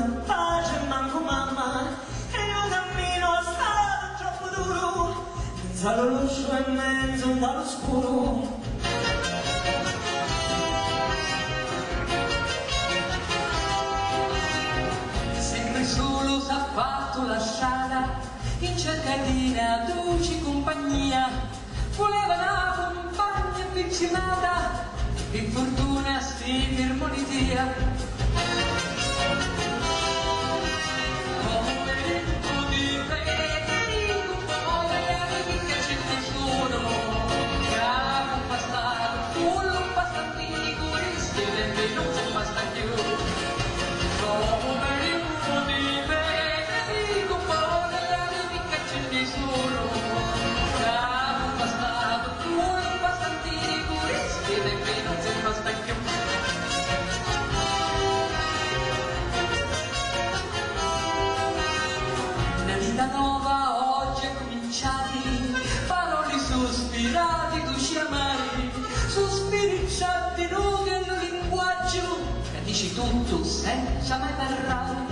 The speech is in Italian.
una pace manco mamma, e il mio cammino è stato troppo duro, mezzo all'uscio e mezzo all'oscuro. Sempre solo s'ha fatto la strada, in cerca di una dolce compagnia, voleva una compagna avvicinata, e fortuna si fermò di via. Vita nuova oggi è cominciati, parole sospirati, dolci amari, sospiri certi nudi nel linguaggio, che dici tutto senza mai parlare.